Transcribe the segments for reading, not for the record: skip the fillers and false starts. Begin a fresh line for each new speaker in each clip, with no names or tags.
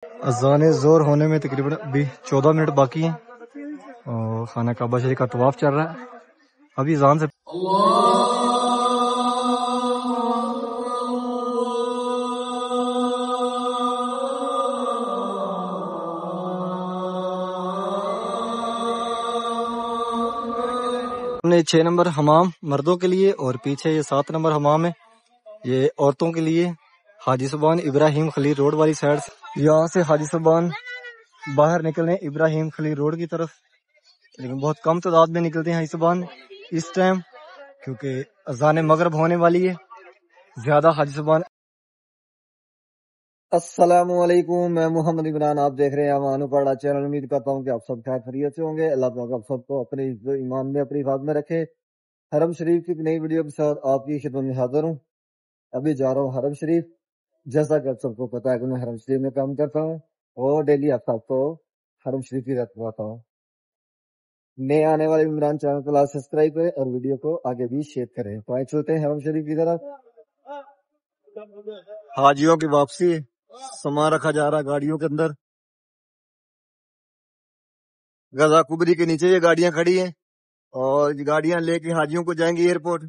اذان زور ہونے میں تقریباً ابھی 14 منٹ باقی ہیں اور خانہ کعبہ شریف کا طواف چل رہا ہے ابھی اذان سے ہم نے 6 نمبر حمام مردوں کے لیے اور پیچھے یہ 7 نمبر حمام ہے یہ عورتوں کے لیے حاجی سبحان ابراہیم خلیل روڈ والی سائڈ سے یہاں سے حاجی سبحان باہر نکلنے ابراہیم خلیل روڈ کی طرف لیکن بہت کم تعداد میں نکلتے ہیں حاجی سبحان اس ٹائم کیونکہ اذان مغرب ہونے والی ہے زیادہ حاجی سبحان۔ السلام علیکم، میں محمد عمران، آپ دیکھ رہے ہیں امان پڑھا چینل۔ امید کرتا ہوں کہ آپ سب خیر خیریت سے ہوں گے۔ اللہ پاک آپ سب کو اپنے ایمان میں اپنی حفاظت میں رکھے۔ حرم شریف کی ایک نئی ویڈیو کے ساتھ آپ کی خدمت میں حاضر ہوں۔ ابھی جا رہا ہوں حرم شریف، جیسا کہ آپ سب کو پتا ہے کہ میں حرم شریف میں کام کرتا ہوں اور ڈیلی آپ سب کو حرم شریف کی رات پڑھاتا ہوں۔ نئے آنے والے عمران چینل کو لازمی سبسکرائب کریں اور ویڈیو کو آگے بھی شیئر کریں۔ تو آئے چلتے ہیں حرم شریف کی طرف۔ حاجیوں کی واپسی، سامان رکھا جا رہا ہے گاڑیوں کے اندر۔ غزہ کبری کے نیچے یہ گاڑیاں کھڑی ہیں اور یہ گاڑیاں لے کے حاجیوں کو جائیں گی ایئرپورٹ۔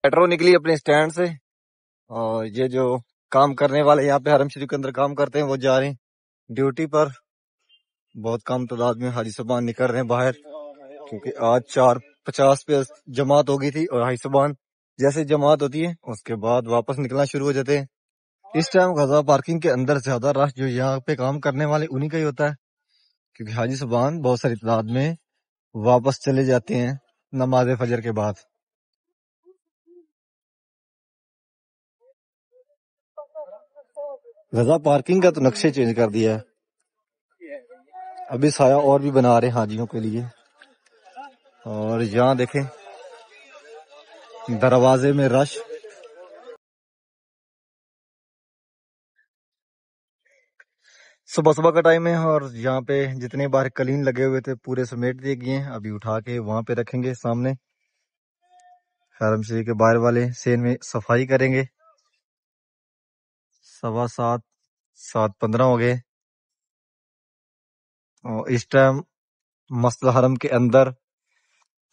میٹرو نکلی اپنے سٹینڈ سے اور یہ جو کام کرنے والے یہاں پہ حرم شریف کے اندر کام کرتے ہیں وہ جا رہے ہیں ڈیوٹی پر۔ بہت کم تعداد میں حاجی صاحبان نکل رہے ہیں باہر کیونکہ آج 4:50 پہ جماعت ہو گئی تھی اور حاجی صاحبان جیسے جماعت ہوتی ہے اس کے بعد واپس نکلنا شروع ہو جاتے ہیں۔ اس ٹائم غزہ پارکنگ کے اندر زیادہ رش جو یہاں پہ کام کرنے والے انہی کا ہی ہوتا ہے کیونکہ حاجی صاحبان بہت ساری تعداد میں واپس چلے جاتے ہیں نماز فجر کے بعد۔ غزہ پارکنگ کا تو نقشے چینج کر دیا ہے، ابھی سایہ اور بھی بنا رہے ہیں حاجیوں کے لیے۔ اور یہاں دیکھیں دروازے میں رش، صبح صبح کا ٹائم ہے اور یہاں پہ جتنے باہر کلین لگے ہوئے تھے پورے سمیٹ دیے گئے ہیں، ابھی اٹھا کے وہاں پہ رکھیں گے سامنے۔ حرم شریف کے باہر والے سین میں صفائی کریں گے۔ 7:15 7:15 ہو گئے اور اس ٹائم مسجد الحرم کے اندر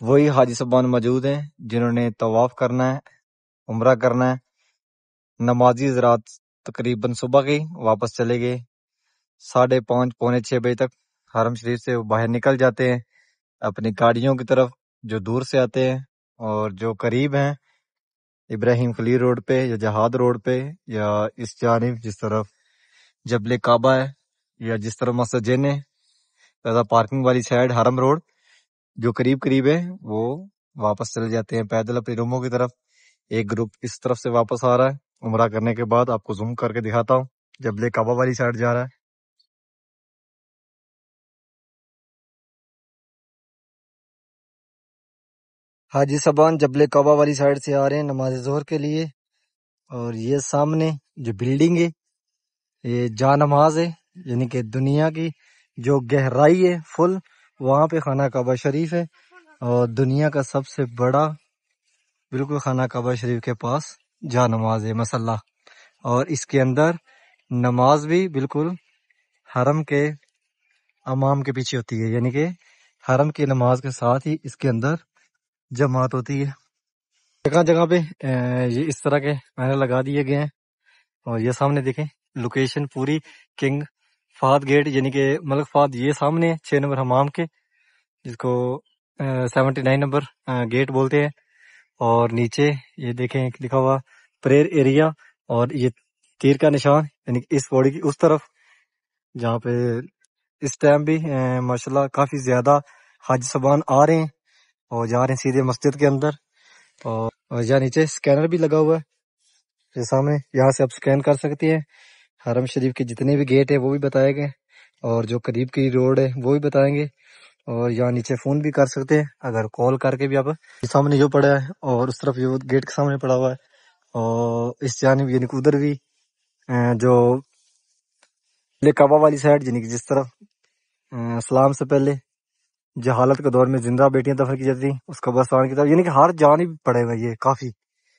وہی حاجی صاحبان موجود ہیں جنہوں نے طواف کرنا ہے، عمرہ کرنا ہے۔ نمازی حضرات تقریباً صبح کے واپس چلے گئے 5:30 پونے 6 بجے تک حرم شریف سے باہر نکل جاتے ہیں اپنی گاڑیوں کی طرف، جو دور سے آتے ہیں اور جو قریب ہیں ابراہیم خلیل روڈ پہ یا جہاد روڈ پہ یا اس جانب جس طرف جبل کعبہ ہے یا جس طرف مسجد جن ہے زیادہ پارکنگ والی سائڈ حرم روڈ جو قریب قریب ہے وہ واپس چلے جاتے ہیں پیدل اپنی روموں کی طرف۔ ایک گروپ اس طرف سے واپس آ رہا ہے عمرہ کرنے کے بعد، آپ کو زوم کر کے دکھاتا ہوں، جبل کعبہ والی سائڈ جا رہا ہے۔ حاجی صاحبان جبل کعبہ والی سائڈ سے آ رہے ہیں نماز ظہر کے لیے اور یہ سامنے جو بلڈنگ ہے یہ جا نماز ہے، یعنی کہ دنیا کی جو گہرائی ہے فل وہاں پہ خانہ کعبہ شریف ہے اور دنیا کا سب سے بڑا بالکل خانہ کعبہ شریف کے پاس جا نماز ہے مسلح، اور اس کے اندر نماز بھی بالکل حرم کے امام کے پیچھے ہوتی ہے، یعنی کہ حرم کی نماز کے ساتھ ہی اس کے اندر جماعت ہوتی ہے۔ جگہ جگہ پہ یہ اس طرح کے پینل لگا دیے گئے ہیں اور یہ سامنے دیکھیں لوکیشن پوری کنگ فہد گیٹ یعنی کہ ملک فہد یہ سامنے 6 نمبر حمام کے جس کو 79 نمبر گیٹ بولتے ہیں، اور نیچے یہ دیکھیں لکھا ہوا پریئر ایریا اور یہ تیر کا نشان یعنی کہ اس پوڑی کی اس طرف جہاں پہ اس ٹائم بھی ماشاءاللہ کافی زیادہ حاجی صاحبان آ رہے ہیں اور جا رہے ہیں سیدھے مسجد کے اندر۔ اور یہاں نیچے سکینر بھی لگا ہوا ہے، یہ سامنے یہاں سے آپ سکین کر سکتے ہیں۔ حرم شریف کے جتنے بھی گیٹ ہیں وہ بھی بتائے گئے اور جو قریب کی روڈ ہے وہ بھی بتائیں گے، اور یہاں نیچے فون بھی کر سکتے ہیں اگر کال کر کے بھی۔ آپ سامنے جو پڑا ہے اور اس طرف یہ گیٹ کے سامنے پڑا ہوا ہے اور اس جانب یعنی کہ ادھر بھی جو کعبہ والی سائڈ یعنی کہ جس طرف اسلام سے پہلے جہالت کے دور میں زندہ بیٹیاں دفن کی جاتی تھیں اس قبرستان کی طرف، یعنی کہ ہر جانب پڑے ہوئے یہ کافی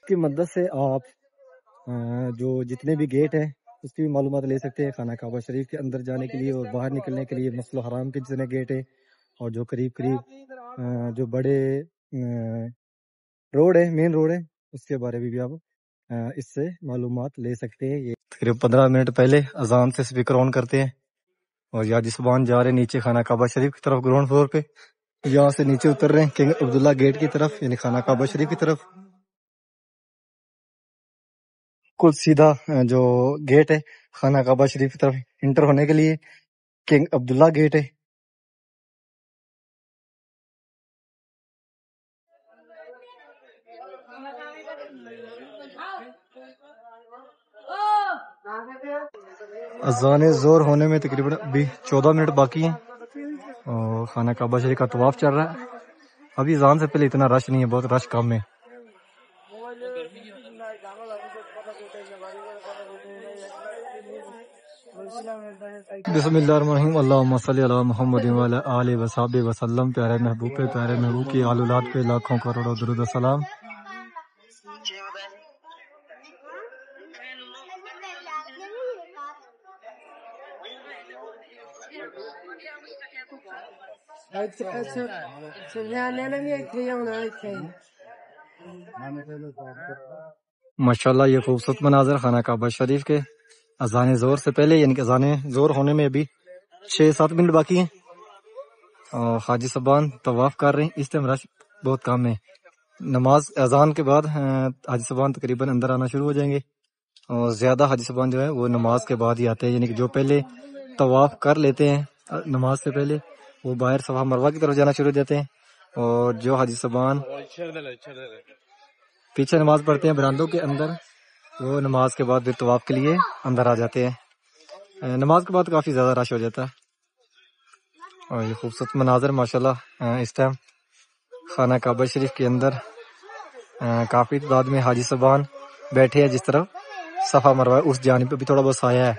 کی مدد سے آپ جو جتنے بھی گیٹ ہیں اس کی بھی معلومات لے سکتے ہیں خانہ کعبہ شریف کے اندر جانے کے لیے اور باہر نکلنے کے لیے مسجد الحرام کے جتنے گیٹ ہیں اور جو قریب جو بڑے روڈ ہے مین روڈ ہے اس کے بارے میں بھی آپ اس سے معلومات لے سکتے ہیں۔ یہ تقریباً 15 منٹ پہلے اذان سے اسپیکر آن کرتے ہیں اور یادی زبان جا رہے ہیں نیچے خانہ کعبہ شریف کی طرف گراؤنڈ فلور پہ، یہاں سے نیچے اتر رہے ہیں کنگ عبداللہ گیٹ کی طرف یعنی خانہ کعبہ شریف کی طرف۔ کل سیدھا جو گیٹ ہے خانہ کعبہ شریف کی طرف انٹر ہونے کے لیے کنگ عبداللہ گیٹ ہے۔ اذان ظہر ہونے میں تقریباً ابھی 14 منٹ باقی ہیں اور خانہ کعبہ شریف کا طواف چل رہا ہے۔ ابھی اذان سے پہلے اتنا رش نہیں ہے، بہت رش کم ہے۔ بسم اللہ الرحمن الرحیم، اللہم صلی علی محمد وعلی آلہ وصحبہ وسلم۔ پیارے محبوب کی آل اولاد پہ لاکھوں کروڑوں درود و سلام۔ ماشاءاللہ یہ خوبصورت مناظر خانہ کعبہ شریف کے اذان ظہر سے پہلے، یعنی کہ اذان ظہر ہونے میں ابھی 6-7 منٹ باقی ہیں اور حاجی صاحبان طواف کر رہے ہیں۔ اس ٹائم رش بہت کم ہے۔ نماز اذان کے بعد حاجی صاحبان تقریباً اندر آنا شروع ہو جائیں گے اور زیادہ حاجی صاحبان جو ہے وہ نماز کے بعد ہی آتے ہیں، یعنی کہ جو پہلے طواف کر لیتے ہیں نماز سے پہلے وہ باہر صفا مروہ کی طرف جانا شروع ہو جاتے ہیں، اور جو حاجی صاحبان پیچھے نماز پڑھتے ہیں برآمدوں کے اندر وہ نماز کے بعد پھر طواف کے لیے اندر آ جاتے ہیں۔ نماز کے بعد کافی زیادہ رش ہو جاتا ہے اور یہ خوبصورت مناظر ماشاءاللہ اس ٹائم خانہ کعبہ شریف کے اندر کافی تعداد میں حاجی صاحبان بیٹھے ہیں۔ جس طرف صفا مروہ اس جانب پہ بھی تھوڑا بہت سایہ ہے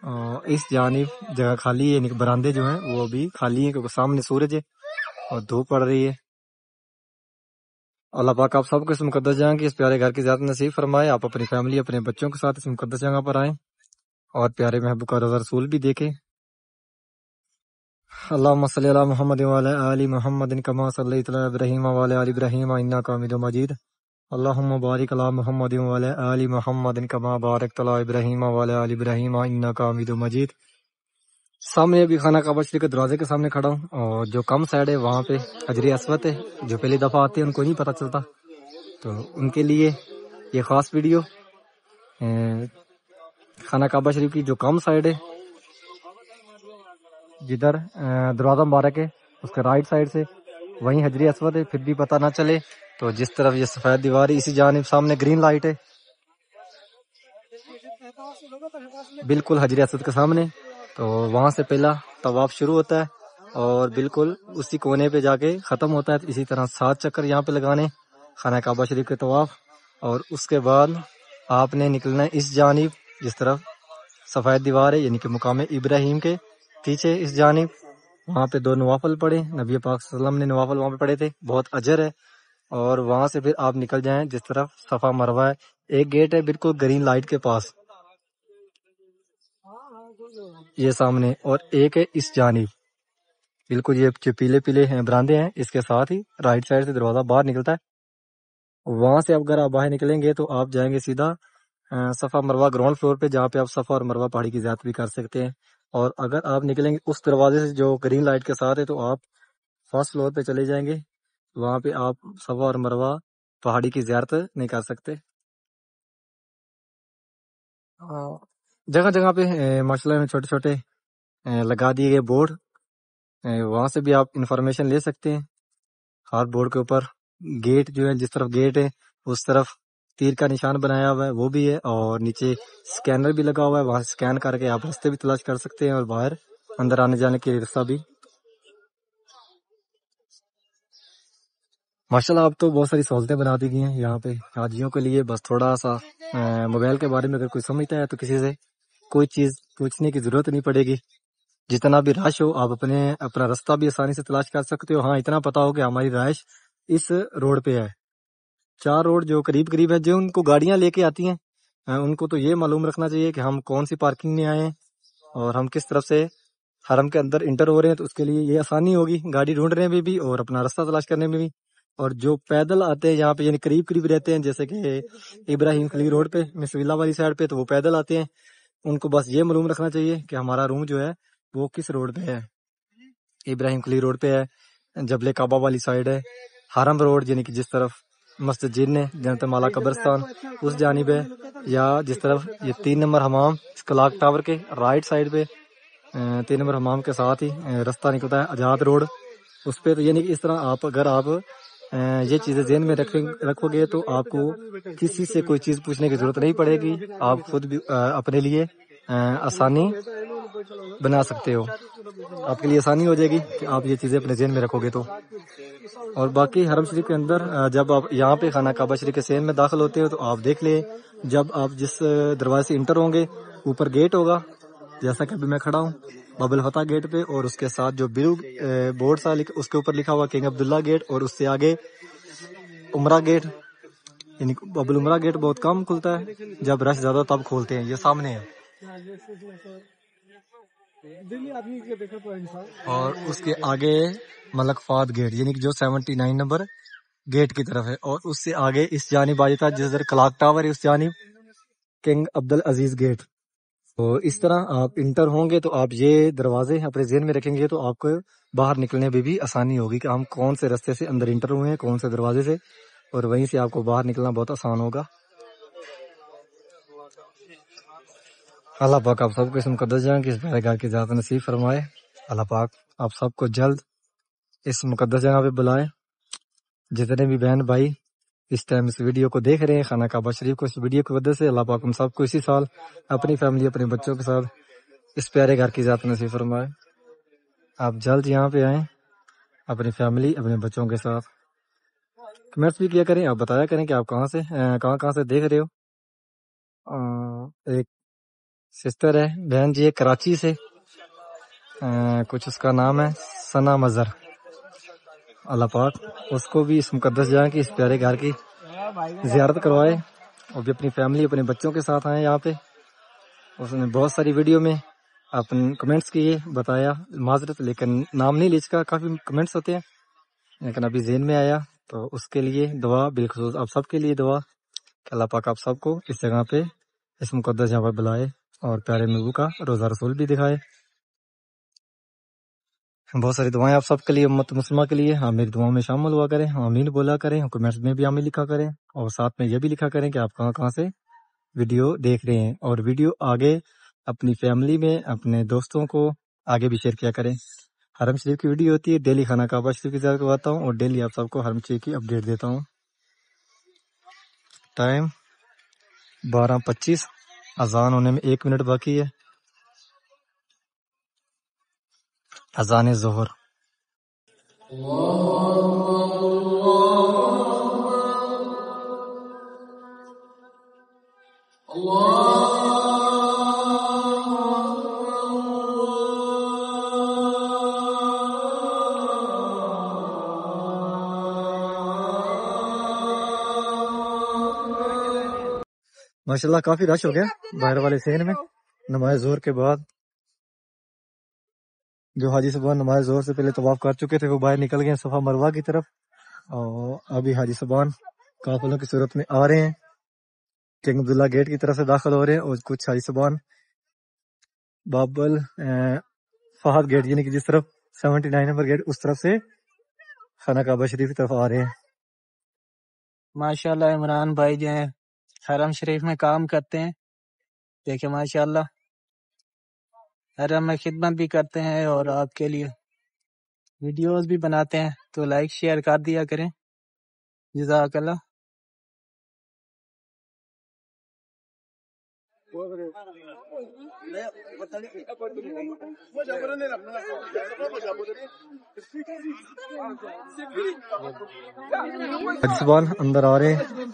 اور اس جانب جگہ خالی ہے، یعنی کہ براندے جو ہیں وہ بھی خالی ہیں کیونکہ سامنے سورج ہے اور دھوپ پڑ رہی ہے۔ اللہ پاک آپ سب کو اس مقدس جگہ کی اس پیارے گھر کی زیارت نصیب فرمائے۔ آپ اپنی فیملی اپنے بچوں کے ساتھ اس مقدس جگہ پر آئیں اور پیارے محبوب کا روضہ رسول بھی دیکھیں۔ اللہم صلی علی محمد وعلی آل محمد کما صلیت علی ابراہیم وعلی آل ابراہیم انک حمید مجید۔ اللہم بارک علی محمد وعلی آل محمد کما بارکت علی ابراہیم وعلی آل ابراہیم انک حمید مجید۔ سامنے ابھی خانہ کعبہ شریف کے دروازے کے سامنے کھڑا ہوں اور جو کم سائڈ ہے وہاں پہ حجر اسود ہے، جو پہلی دفعہ آتے ہیں ان کو نہیں پتہ چلتا، تو ان کے لیے یہ خاص ویڈیو۔ خانہ کعبہ شریف کی جو کم سائڈ ہے جدھر دروازہ مبارک ہے اس کے رائٹ سائڈ سے وہیں حجر اسود ہے، پھر بھی پتہ نہ چلے تو جس طرف یہ سفید دیوار ہے اسی جانب سامنے گرین لائٹ ہے بالکل حجر اسود کے سامنے، تو وہاں سے پہلا طواف شروع ہوتا ہے اور بالکل اسی کونے پہ جا کے ختم ہوتا ہے۔ اسی طرح 7 چکر یہاں پہ لگانے خانہ کعبہ شریف کے طواف، اور اس کے بعد آپ نے نکلنا ہے اس جانب جس طرف سفید دیوار ہے، یعنی کہ مقام ابراہیم کے پیچھے اس جانب۔ وہاں پہ 2 نوافل پڑھے، نبی پاک صلی اللہ علیہ وسلم نے نوافل وہاں پہ پڑھے تھے، بہت اجر ہے۔ اور وہاں سے پھر آپ نکل جائیں جس طرف صفا مروہ ہے، ایک گیٹ ہے بالکل گرین لائٹ کے پاس یہ سامنے، اور ایک ہے اس جانب بالکل یہ جو پیلے پیلے ہیں براندے ہیں اس کے ساتھ ہی رائٹ سائڈ سے دروازہ باہر نکلتا ہے۔ وہاں سے اگر آپ باہر نکلیں گے تو آپ جائیں گے سیدھا صفا مروہ گراؤنڈ فلور پہ، جہاں پہ آپ صفا اور مروہ پہاڑی کی زیارت بھی کر سکتے ہیں۔ اور اگر آپ نکلیں گے اس دروازے سے جو گرین لائٹ کے ساتھ ہے تو آپ فرسٹ فلور پہ چلے جائیں گے، وہاں پہ آپ صفا اور مروہ پہاڑی کی زیارت نہیں کر سکتے۔ جگہ جگہ پہ ماشاءاللہ میں چھوٹے چھوٹے لگا دیے گئے بورڈ، وہاں سے بھی آپ انفارمیشن لے سکتے ہیں۔ ہر بورڈ کے اوپر گیٹ جو ہے، جس طرف گیٹ ہے اس طرف تیر کا نشان بنایا ہوا ہے وہ بھی ہے، اور نیچے سکینر بھی لگا ہوا ہے، وہاں سکین کر کے آپ راستے بھی تلاش کر سکتے ہیں اور باہر اندر آنے جانے کے راستہ بھی۔ ماشاءاللہ اب تو بہت ساری سہولتیں بنا دی گئی ہیں یہاں پہ حاجیوں کے لیے۔ بس تھوڑا سا موبائل کے بارے میں اگر کوئی سمجھتا ہے تو کسی سے کوئی چیز پوچھنے کی ضرورت نہیں پڑے گی، جتنا بھی رش ہو آپ اپنا راستہ بھی آسانی سے تلاش کر سکتے ہو۔ ہاں اتنا پتا ہو کہ ہماری رہائش اس روڈ پہ ہے، 4 روڈ جو قریب قریب ہے جو ان کو گاڑیاں لے کے آتی ہیں ان کو تو یہ معلوم رکھنا چاہیے کہ ہم کون سی پارکنگ میں آئے ہیں اور ہم کس طرف سے حرم کے اندر انٹر ہو رہے ہیں، تو اس کے لیے یہ آسانی ہوگی گاڑی ڈھونڈنے میں بھی اور اپنا راستہ تلاش کرنے میں بھی۔ اور جو پیدل آتے ہیں یہاں پہ، یعنی قریب قریب رہتے ہیں، جیسے کہ ابراہیم خلیل روڈ پہ، مصر اللہ والی سائڈ پہ، تو وہ پیدل آتے ہیں، ان کو بس یہ معلوم رکھنا چاہیے کہ ہمارا روم جو ہے وہ کس روڈ پہ ہے۔ ابراہیم خلیل روڈ پہ ہے، جبل کعبہ والی سائڈ ہے، حرم روڈ یعنی کہ جس طرف مسجد جن ہے، جنت مالا قبرستان اس جانب ہے، یا جس طرف یہ 3 نمبر حمام کلاک ٹاور کے رائٹ سائڈ پہ 3 نمبر حمام کے ساتھ ہی راستہ نکلتا ہے آزاد روڈ، اس پہ۔ تو یعنی کہ اس طرح اگر آپ یہ چیزیں ذہن میں رکھو گے تو آپ کو کسی سے کوئی چیز پوچھنے کی ضرورت نہیں پڑے گی، آپ خود بھی اپنے لیے آسانی بنا سکتے ہو، آپ کے لیے آسانی ہو جائے گی کہ آپ یہ چیزیں اپنے ذہن میں رکھو گے تو۔ اور باقی حرم شریف کے اندر جب آپ یہاں پہ خانہ کعبہ شریف کے سین میں داخل ہوتے ہو تو آپ دیکھ لیں، جب آپ جس دروازے سے انٹر ہوں گے اوپر گیٹ ہوگا، جیسا کہ ابھی میں کھڑا ہوں باب الفتح گیٹ پہ، اور اس کے ساتھ جو بلو بورڈ سا اس کے اوپر لکھا ہوا کنگ عبداللہ گیٹ، اور اس سے آگے عمرہ گیٹ، یعنی باب العمرہ گیٹ بہت کم کھلتا ہے، جب رش زیادہ تب کھولتے ہیں، یہ سامنے ہے۔ اور اس کے آگے ملک فہد گیٹ، یعنی کہ جو 79 نمبر گیٹ کی طرف ہے، اور اس سے آگے اس جانب آ جاتا ہے جس در کلاک ٹاور ہے، اس جانب کنگ عبدالعزیز گیٹ۔ تو اس طرح آپ انٹر ہوں گے تو آپ یہ دروازے اپنے ذہن میں رکھیں گے تو آپ کو باہر نکلنے میں بھی آسانی ہوگی کہ ہم کون سے راستے سے اندر انٹر ہوئے ہیں، کون سے دروازے سے، اور وہیں سے آپ کو باہر نکلنا بہت آسان ہوگا۔ اللہ پاک آپ سب کو اس مقدس جگہ کی اس پیارے گھر کی ذات نصیب فرمائے۔ اللہ پاک آپ سب کو جلد اس مقدس جگہ پہ بلائے۔ جتنے بھی بہن بھائی اس ٹائم اس ویڈیو کو دیکھ رہے ہیں خانہ کعبہ شریف کو، اس ویڈیو کی وجہ سے اللہ پاک ہم سب کو اسی سال اپنی فیملی، اپنے بچوں کے ساتھ اس پیارے گھر کی ذات نصیب فرمائے۔ آپ جلد یہاں پہ آئیں اپنی فیملی، اپنے بچوں کے ساتھ۔ کمنٹس بھی کیا کریں، آپ بتایا کریں کہ آپ کہاں سے دیکھ رہے ہو۔ ایک سسٹر ہے، بہن جی ہے کراچی سے، کچھ اس کا نام ہے ثنا مظہر۔ اللہ پاک اس کو بھی اس مقدس جگہ کی، اس پیارے گھر کی زیارت کروائے، اور بھی اپنی فیملی، اپنے بچوں کے ساتھ آئے یہاں پہ۔ اس نے بہت ساری ویڈیو میں اپنے کمنٹس کیے، بتایا، معذرت لیکن نام نہیں لکھ کا، کافی کمنٹس ہوتے ہیں لیکن ابھی ذہن میں آیا، تو اس کے لیے دعا، بالخصوص آپ سب کے لیے دعا کہ اللہ پاک آپ سب کو اس جگہ پہ، اس مقدس جگہ پہ بلائے اور پیارے محبوب کا روزہ رسول بھی دکھائے۔ بہت ساری دعائیں آپ سب کے لیے، امت مسلمہ کے لیے، میری دعاؤں میں شامل ہوا کریں، آمین بولا کریں، کمنٹس میں بھی آمین لکھا کریں، اور ساتھ میں یہ بھی لکھا کریں کہ آپ کہاں سے ویڈیو دیکھ رہے ہیں، اور ویڈیو آگے اپنی فیملی میں، اپنے دوستوں کو آگے بھی شیئر کیا کریں۔ حرم شریف کی ویڈیو ہوتی ہے، ڈیلی خانہ کعبہ شریف کی زیارت کرواتا ہوں، اور ڈیلی آپ سب کو حرم شریف کی اپڈیٹ دیتا ہوں۔ ٹائم 12:25، اذان ہونے میں 1 منٹ باقی ہے، اذان ظہر۔ ماشاءاللہ کافی رش ہو گیا باہر والے سین میں نماز ظہر کے بعد۔ جو حاجی صاحبان نماز ظہر سے پہلے طواف کر چکے تھے وہ باہر نکل گئے صفا مروہ کی طرف، اور ابھی حاجی صاحبان قافلوں کی صورت میں آ رہے ہیں، کنگ عبداللہ گیٹ کی طرف سے داخل ہو رہے ہیں، اور کچھ حاجی صاحبان باب فہد گیٹ، یعنی کہ جس طرف 79 نمبر گیٹ، اس طرف سے خانہ کعبہ شریف کی طرف آ رہے ہیں۔
ماشاءاللہ عمران بھائی جو ہیں حرم شریف میں کام کرتے ہیں، دیکھیں ماشاءاللہ حرم میں خدمت بھی کرتے ہیں اور آپ کے لیے ویڈیوز بھی بناتے ہیں، تو لائک شیئر کر دیا کریں، جزاک اللہ۔
حاجی صاحبان اندر آ رہے ہیں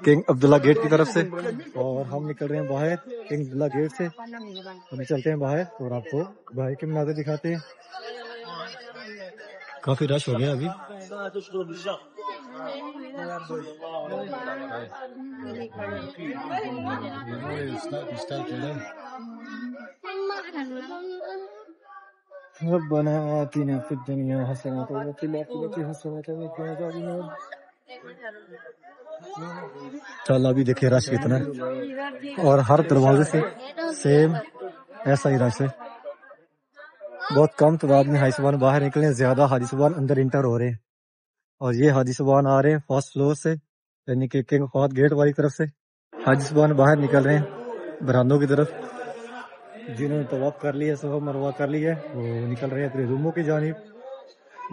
کنگ عبداللہ گیٹ کی طرف سے، اور ہم نکل رہے ہیں باہر کنگ عبداللہ گیٹ سے، ہم چلتے ہیں باہر اور آپ کو باہر کے مناظر دکھاتے ہیں۔ کافی رش ہو گیا ابھی۔ ربنا آتنا في الدنيا حسنة وفي الآخرة حسنة وقنا عذاب النار. انشاءاللہ ابھی دیکھیں رش کتنا ہے، اور ہر دروازے سے سیم ایسا ہی رش ہے. بہت کم تعداد میں حاجی صاحبان باہر نکلے ہیں، زیادہ حاجی صاحبان اندر انٹر ہو رہے ہیں. اور یہ حاجی صاحبان آ رہے ہیں فرسٹ فلور سے، یعنی کہ کنگ فہد گیٹ والی طرف سے. حاجی صاحبان باہر نکل رہے ہیں برآمدوں کی طرف. جنہوں نے طواف کر لیا، صفا مروہ کر لیا ہے، وہ نکل رہے ہیں اپنے روموں کی جانب.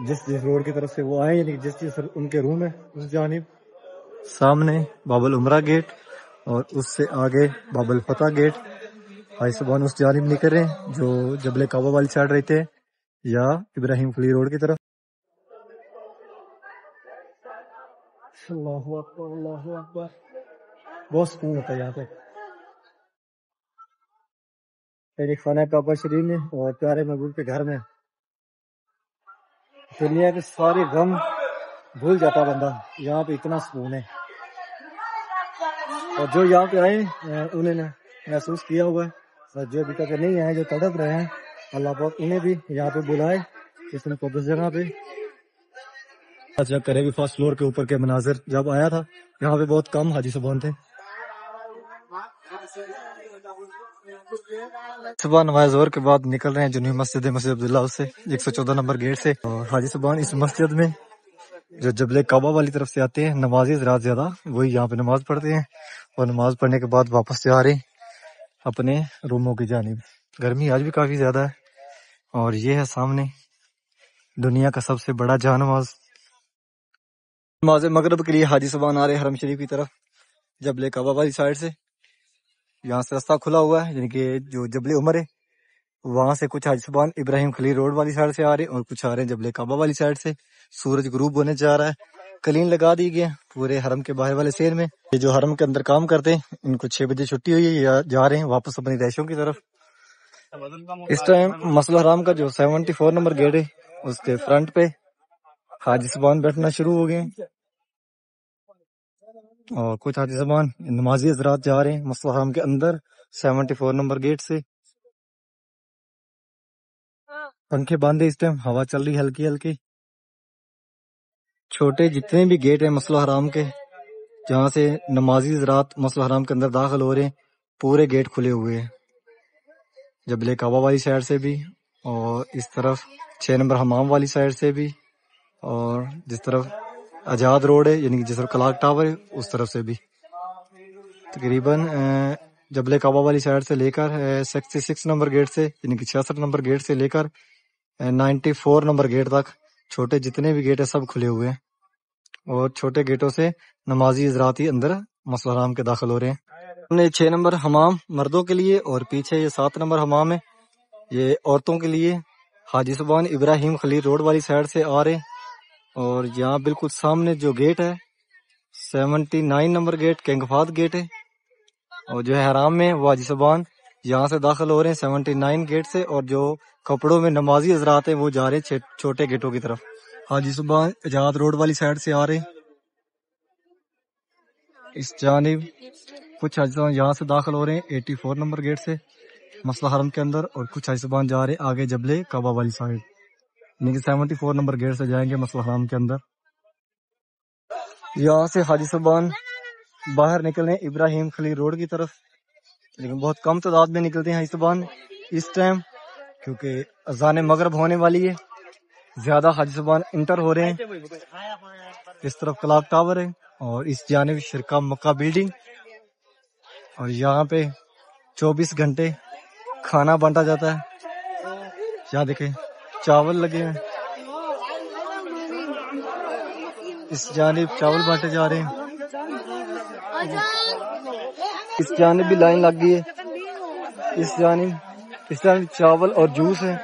جس روڈ کی طرف سے وہ آئے، یعنی جس ان کے روم ہے اس جانب. سامنے باب العمرہ گیٹ اور اس سے آگے باب الفتح گیٹ. حاجی صاحبان اس جانب نکل رہے ہیں جو جبل کعبہ والی سائڈ رہتے ہیں یا ابراہیم خلیل روڈ کی طرف. اللہ اکبر اللہ اکبر. بہت سکون ہوتا ہے یہاں پہ. میری خانہ کعبہ شریف میں اور پیارے محبوب کے گھر میں دنیا کے سارے غم بھول جاتا بندہ. یہاں پہ اتنا سکون ہے، اور جو یہاں پہ آئے انہوں نے محسوس کیا ہوا ہے، اور جو ابھی تک نہیں آئے، جو تڑپ رہے ہیں، اللہ پاک انہیں بھی یہاں پہ بلائے اس مقدس جگہ پہ. چیک کرے بھی فرسٹ فلور کے اوپر کے مناظر. جب آیا تھا یہاں پہ بہت کم حاجی صاحبان تھے. صبح نماز ظہر کے بعد نکل رہے ہیں جنوبی مسجد عبداللہ سے 114 نمبر گیٹ سے. اور حاجی صاحبان اس مسجد میں جو جبل کعبہ والی طرف سے آتے ہیں، نمازی حضرات زیادہ وہی یہاں پہ نماز پڑھتے ہیں، اور نماز پڑھنے کے بعد واپس سے آ رہے ہیں اپنے روموں کی جانب. گرمی آج بھی کافی زیادہ ہے. اور یہ ہے سامنے دنیا کا سب سے بڑا جہاں نماز. نماز مغرب کے لیے حاجی صاحبان آ رہے ہیں حرم شریف کی طرف جبل کعبہ والی سائڈ سے. یہاں سے راستہ کھلا ہوا ہے، یعنی کہ جو جبل عمر ہے وہاں سے کچھ حاجی صاحبان ابراہیم خلیل روڈ والی سائڈ سے آ رہے ہیں، اور کچھ آ رہے ہیں جبل کعبہ والی سائڈ سے. سورج غروب ہونے جا رہا ہے. کلین لگا دی گئی ہے پورے حرم کے باہر والے سیر میں. یہ جو حرم کے اندر کام کرتے ہیں ان کو 6 بجے چھٹی ہوئی ہے، یا جا رہے ہیں واپس اپنی رہائشوں کی طرف. اس ٹائم مسجد الحرام کا جو 74 نمبر گیٹ ہے اس کے فرنٹ پہ حاجی صاحبان بیٹھنا شروع ہو گئے ہیں، اور کچھ حاجی صاحبان نمازی حضرات جا رہے ہیں مسجد الحرام کے اندر 74 نمبر گیٹ سے. پنکھے باندھے، اس ٹائم ہوا چل رہی ہلکی ہلکی. چھوٹے جتنے بھی گیٹ ہیں مسجد الحرام کے جہاں سے نمازی حضرات مسجد الحرام کے اندر داخل ہو رہے ہیں، پورے گیٹ کھلے ہوئے ہیں. جبل کعبہ والی سائڈ سے بھی، اور اس طرف 6 نمبر حمام والی سائڈ سے بھی، اور جس طرف آزاد روڈ ہے یعنی کہ جس طرف کلاک ٹاور ہے اس طرف سے بھی. تقریباً جبل کعبہ والی سائڈ سے لے کر 66 نمبر گیٹ سے یعنی کہ 66 نمبر گیٹ سے لے کر 94 نمبر گیٹ تک چھوٹے جتنے بھی گیٹ ہیں سب کھلے ہوئے ہیں، اور چھوٹے گیٹوں سے نمازی حضرات ہی اندر مسجد الحرام کے داخل ہو رہے ہیں. ہم نے 6 نمبر حمام مردوں کے لیے، اور پیچھے یہ 7 نمبر حمام ہے یہ عورتوں کے لیے. حاجی صاحبان ابراہیم خلیل روڈ والی سائڈ سے آ رہے ہیں، اور یہاں بالکل سامنے جو گیٹ ہے 79 number gate King Fahd gate ہے، اور جو ہے حرام میں وہ حاجی صاحبان یہاں سے داخل ہو رہے ہیں 79 گیٹ سے. اور جو کپڑوں میں نمازی حضرات ہیں وہ جا رہے ہیں چھوٹے گیٹوں کی طرف. حاجی صاحبان آزاد روڈ والی سائڈ سے آ رہے ہیں اس جانب. کچھ حاجی صاحبان یہاں سے داخل ہو رہے ہیں 84 نمبر گیٹ سے مسجد حرم کے اندر، اور کچھ حاجی صاحبان جا رہے ہیں آگے جبل کعبہ والی سائڈ، یعنی کہ 74 نمبر گیٹ سے جائیں گے مسجد حرم کے اندر. یہاں سے حاجی صاحبان باہر نکلے ابراہیم خلیل روڈ کی طرف، لیکن بہت کم تعداد میں نکلتے ہیں حاجی صاحبان اس ٹائم کیونکہ اذان مغرب ہونے والی ہے. زیادہ حاجی صاحبان انٹر ہو رہے ہیں. اس طرف کلاک ٹاور ہے، اور اس جانب شرکا مکہ بلڈنگ، اور یہاں پہ 24 گھنٹے کھانا بانٹا جاتا ہے. یہاں دیکھیں چاول لگے ہیں، اس جانب چاول بانٹے جا رہے ہیں. اس جانب بھی لائن لگ گئی ہے، اس جانب چاول اور جوس ہے.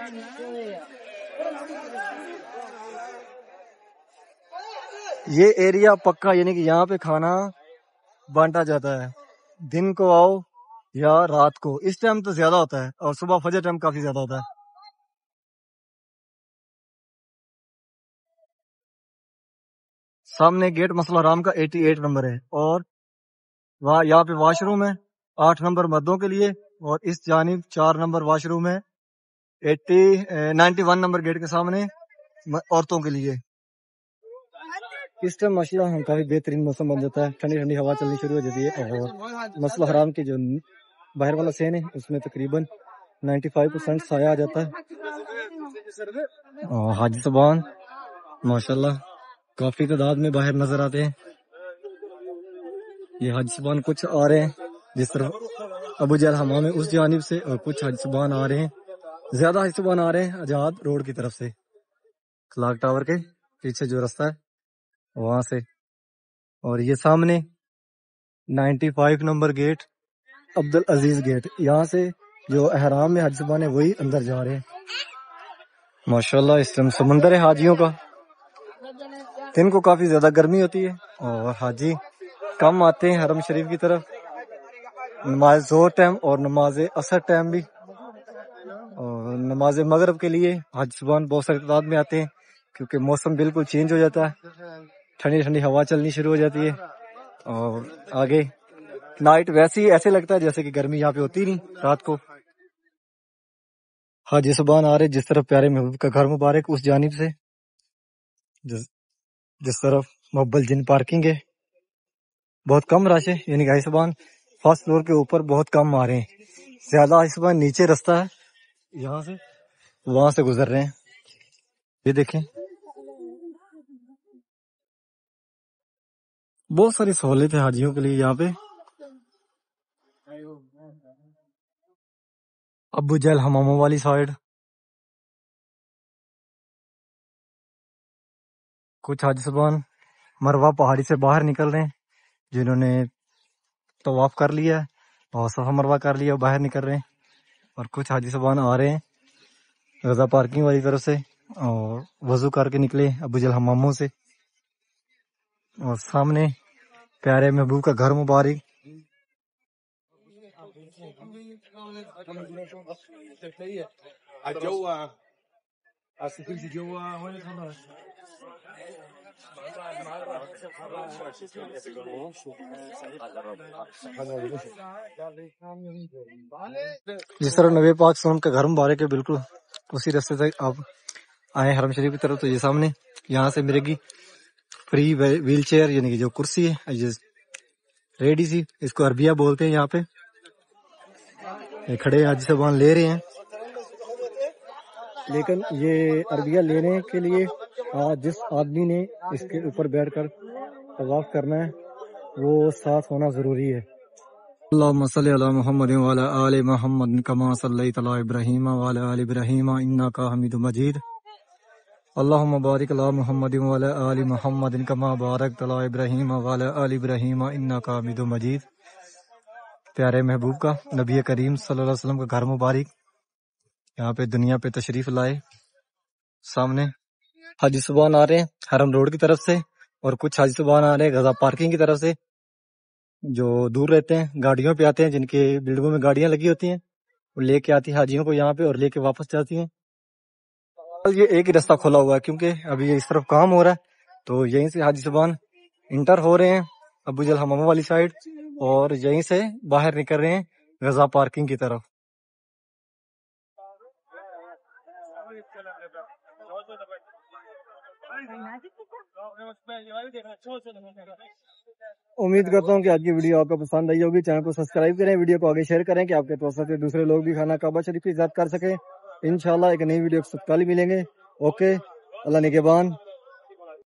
یہ ایریا پکا یعنی کہ یہاں پہ کھانا بانٹا جاتا ہے. دن کو آؤ یا رات کو، اس ٹائم تو زیادہ ہوتا ہے، اور صبح فجر ٹائم کافی زیادہ ہوتا ہے. سامنے گیٹ مسئلہ حرام کا 88 نمبر ہے، اور یہاں پہ واش روم ہے 8 نمبر مردوں کے لیے، اور اس جانب 4 نمبر واش روم ہے 91 نمبر گیٹ کے سامنے عورتوں کے لیے۔ اس ٹائم ماشاءاللہ ہم کافی بہترین موسم بن جاتا ہے، ٹھنڈی ٹھنڈی ہوا چلنی شروع ہو جاتی ہے، اور مسئلہ حرام کے جو باہر والا سین ہے اس میں تقریباً 95% سایہ آ جاتا ہے۔ اور حاجی صاحبان ماشاءاللہ کافی تعداد میں باہر نظر آتے ہیں۔ یہ حاجی صاحبان کچھ آ رہے ہیں جس طرح ابو جہل حمام ہے اس جانب سے، اور کچھ حاجی صاحبان آ رہے ہیں، زیادہ حاجی صاحبان آ رہے ہیں آزاد روڈ کی طرف سے، کلاک ٹاور کے پیچھے جو رستہ ہے وہاں سے۔ اور یہ سامنے 95 نمبر گیٹ عبدالعزیز گیٹ، یہاں سے جو احرام میں حاجی صاحبان ہے وہی اندر جا رہے ہیں۔ ماشاءاللہ اس ٹائم سمندر ہے حاجیوں کا، دن کو کافی زیادہ گرمی ہوتی ہے اور حاجی کم آتے ہیں حرم شریف کی طرف، نماز ظہر ٹائم اور نماز عصر ٹائم بھی، اور نماز مغرب کے لیے حاجی صاحبان بہت ساری تعداد میں آتے ہیں کیونکہ موسم بالکل چینج ہو جاتا ہے، ٹھنڈی ٹھنڈی ہوا چلنی شروع ہو جاتی ہے، اور آگے نائٹ ویسے ہی ایسے لگتا ہے جیسے کہ گرمی یہاں پہ ہوتی نہیں رات کو۔ حاجی صاحبان آ رہے جس طرف پیارے محبوب کا گھر مبارک اس جانب سے، جس طرف محبل جن پارکنگ ہے، بہت کم رش ہے، یعنی کہ حاجی صاحبان فرسٹ فلور کے اوپر بہت کم آ رہے ہیں، زیادہ حاجی صاحبان نیچے رستہ ہے یہاں سے وہاں سے گزر رہے ہیں۔ یہ دیکھیں بہت ساری سہولت ہے حاجیوں کے لیے یہاں پہ۔ ابو جہل حماموں والی سائڈ کچھ حاجی صاحبان مروہ پہاڑی سے باہر نکل رہے ہیں، جنہوں نے طواف کر لیا ہے اور صفا مروہ کر لیا باہر نکل رہے ہیں، اور کچھ حاجی صاحبان آ رہے ہیں رضا پارکنگ والی طرف سے اور وضو کر کے نکلے ابو جہل حماموں سے، اور سامنے پیارے محبوب کا گھر مبارک۔ جس طرح نبی پاک صلی اللہ علیہ وسلم کا گھر مبارک ہے بالکل اسی راستے سے آپ آئے حرم شریف کی طرف، تو یہ سامنے یہاں سے ملے گی فری ویل چیئر، یعنی کہ جو کرسی ہے ریڈی سی، اس کو عربیہ بولتے ہیں یہاں پہ۔ یہ کھڑے حاجی صاحبان لے رہے ہیں، لیکن یہ عربیہ لینے کے لیے جس آدمی نے اس کے اوپر بیٹھ کر طواف کرنا ہے وہ ساتھ ہونا ضروری ہے۔ اللہم صلی علی محمد وعلی آل محمد کما صلیت علی ابراہیم وعلی آل ابراہیم انک حمید مجید، اللہم بارک علی محمد وعلی آل محمد کما بارکت علی ابراہیم وعلی آل ابراہیم انک حمید مجید۔ پیارے محبوب کا نبی کریم صلی اللہ علیہ وسلم کا گھر مبارک یہاں پہ دنیا پہ تشریف لائے۔ سامنے حاجی صاحبان آ رہے ہیں حرم روڈ کی طرف سے، اور کچھ حاجی صاحبان آ رہے ہیں غزہ پارکنگ کی طرف سے، جو دور رہتے ہیں گاڑیوں پہ آتے ہیں، جن کے بلڈنگوں میں گاڑیاں لگی ہوتی ہیں، وہ لے کے آتی ہیں حاجیوں کو یہاں پہ اور لے کے واپس جاتی ہیں۔ یہ ایک ہی رستہ کھولا ہوا ہے کیونکہ ابھی اس طرف کام ہو رہا ہے، تو یہیں سے حاجی صاحبان انٹر ہو رہے ہیں ابو جہل حماموں والی سائڈ، اور یہیں سے باہر نکل رہے ہیں غزہ پارکنگ کی طرف۔ امید کرتا ہوں کہ آج کی ویڈیو آپ کو پسند آئی ہوگی، چینل کو سبسکرائب کریں، ویڈیو کو آگے شیئر کریں کہ آپ کے توسط سے دوسرے لوگ بھی خانہ کعبہ شریف کی عزت کر سکیں۔ انشاءاللہ ایک نئی ویڈیو کے ساتھ کل ملیں گے۔ اوکے، اللہ نگہبان۔